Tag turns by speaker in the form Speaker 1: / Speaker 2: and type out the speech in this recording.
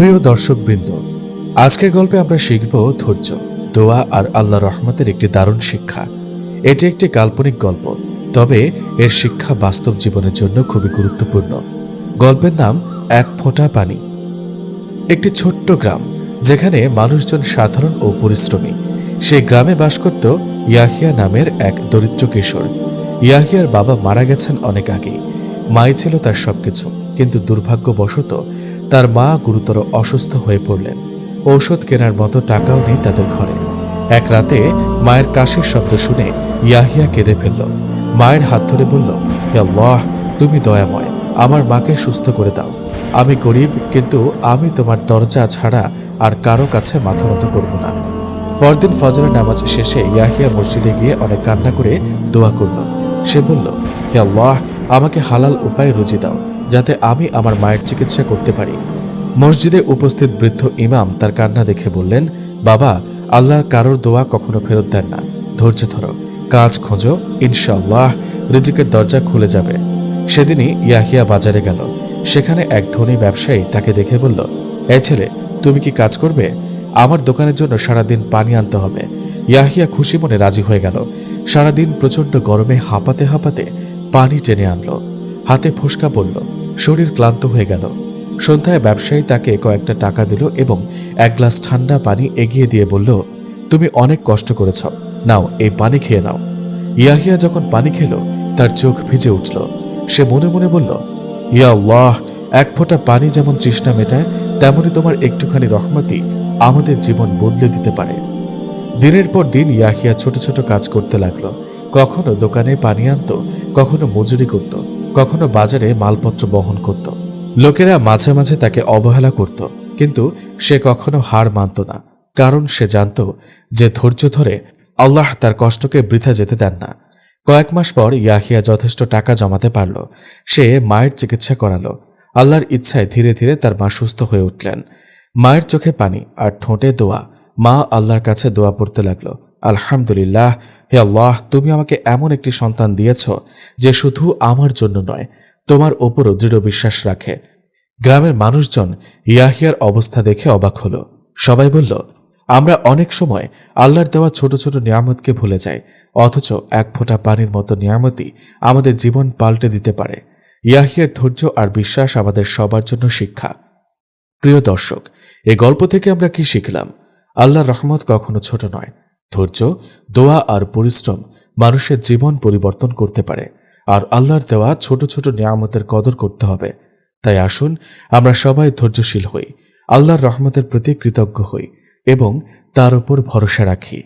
Speaker 1: প্রিয় দর্শকবৃন্দ, আজকের গল্পে আমরা শিখব ধৈর্য, দোয়া আর আল্লাহর রহমতের একটি দারুণ শিক্ষা। এটি একটি কাল্পনিক গল্প, তবে এর শিক্ষা বাস্তব জীবনের জন্য খুবই গুরুত্বপূর্ণ। গল্পের নাম এক ফোঁটা পানি। একটি ছোট্ট গ্রাম, যেখানে মানুষজন সাধারণ ও পরিশ্রমী। সেই গ্রামে বাস করত ইয়াহিয়া নামের এক দরিদ্র কিশোর। ইয়াহিয়ার বাবা মারা গেছেন অনেক আগেই। মাই ছিল তার সবকিছু, কিন্তু দুর্ভাগ্যবশত তার মা গুরুতর অসুস্থ হয়ে পড়লেন। ঔষধ কেনার মতো টাকাও নেই তাদের ঘরে। এক রাতে মায়ের কাশির শব্দ শুনে ইয়াহিয়া কেঁদে ফেলল। মায়ের হাত ধরে বলল, হে আল্লাহ, তুমি দয়াময়, আমার মাকে সুস্থ করে দাও। আমি গরিব, কিন্তু আমি তোমার দরজা ছাড়া আর কারো কাছে মাথা নত করব না। পরদিন ফজরের নামাজ শেষে ইয়াহিয়া মসজিদে গিয়ে অনেক কান্না করে দোয়া করল। সে বলল, হে আল্লাহ, আমাকে হালাল উপায়ে রুজি দাও, যাতে আমি আমার মায়ের চিকিৎসা করতে পারি। মসজিদে উপস্থিত বৃদ্ধ ইমাম তার কান্না দেখে বললেন, বাবা, আল্লাহর কারোর দোয়া কখনো ফেরত দেন না। ধৈর্য ধরো, কাজ খোঁজো, ইনশাআল্লাহ রিজিকের দরজা খুলে যাবে। সেদিনই ইয়াহিয়া বাজারে গেল। সেখানে এক ধনী ব্যবসায়ী তাকে দেখে বলল, এই ছেলে, তুমি কি কাজ করবে? আমার দোকানের জন্য সারাদিন পানি আনতে হবে। ইয়াহিয়া খুশি মনে রাজি হয়ে গেল। সারাদিন প্রচণ্ড গরমে হাঁপাতে হাঁপাতে পানি টেনে আনলো। হাতে ফোসকা পড়ল, শরীর ক্লান্ত হয়ে গেল। সন্ধ্যায় ব্যবসায়ী তাকে কয়েকটা টাকা দিল এবং এক গ্লাস ঠান্ডা পানি এগিয়ে দিয়ে বলল, তুমি অনেক কষ্ট করেছ, নাও এই পানি খেয়ে নাও। ইয়াহিয়া যখন পানি খেল, তার চোখ ভিজে উঠল। সে মনে মনে বলল, ইয়া আল্লাহ, এক ফোঁটা পানি যেমন তৃষ্ণা মেটায়, তেমনি তোমার একটুখানি রহমতই আমাদের জীবন বদলে দিতে পারে। দিনের পর দিন ইয়াহিয়া ছোট ছোট কাজ করতে লাগলো। কখনো দোকানে পানি আনত, কখনো মজুরি করত, কখনো বাজারে মালপত্র বহন করত। লোকেরা মাঝে মাঝে তাকে অবহেলা করত, কিন্তু সে কখনো হার মানত না, কারণ সে জানত যে ধৈর্য ধরে আল্লাহ তার কষ্টকে বৃথা যেতে দেন না। কয়েক মাস পর ইয়াহিয়া যথেষ্ট টাকা জমাতে পারল। সে মায়ের চিকিৎসা করালো। আল্লাহর ইচ্ছায় ধীরে ধীরে তার মা সুস্থ হয়ে উঠলেন। মায়ের চোখে পানি আর ঠোঁটে দোয়া। মা আল্লাহর কাছে দোয়া পড়তে লাগলো, আলহামদুলিল্লাহ, হে আল্লাহ, তুমি আমাকে এমন একটি সন্তান দিয়েছ যে শুধু আমার জন্য নয়, তোমার ওপরও দৃঢ় বিশ্বাস রাখে। গ্রামের মানুষজন ইয়াহিয়ার অবস্থা দেখে অবাক হলো। সবাই বলল, আমরা অনেক সময় আল্লাহর দেওয়া ছোট ছোট নিয়ামতকে ভুলে যাই, অথচ এক ফোঁটা পানির মতো নিয়ামতই আমাদের জীবন পাল্টে দিতে পারে। ইয়াহিয়ার ধৈর্য আর বিশ্বাস আমাদের সবার জন্য শিক্ষা। প্রিয় দর্শক, এই গল্প থেকে আমরা কি শিখলাম? আল্লাহর রহমত কখনো ছোট নয়। ধৈর্য, দোয়া আর পরিশ্রম মানুষের জীবন পরিবর্তন করতে পারে। আর আল্লাহর দেওয়া ছোট ছোট নিয়ামতের কদর করতে হবে। তাই আসুন আমরা সবাই ধৈর্যশীল হই, আল্লাহর রহমতের প্রতি কৃতজ্ঞ হই এবং তার উপর ভরসা রাখি।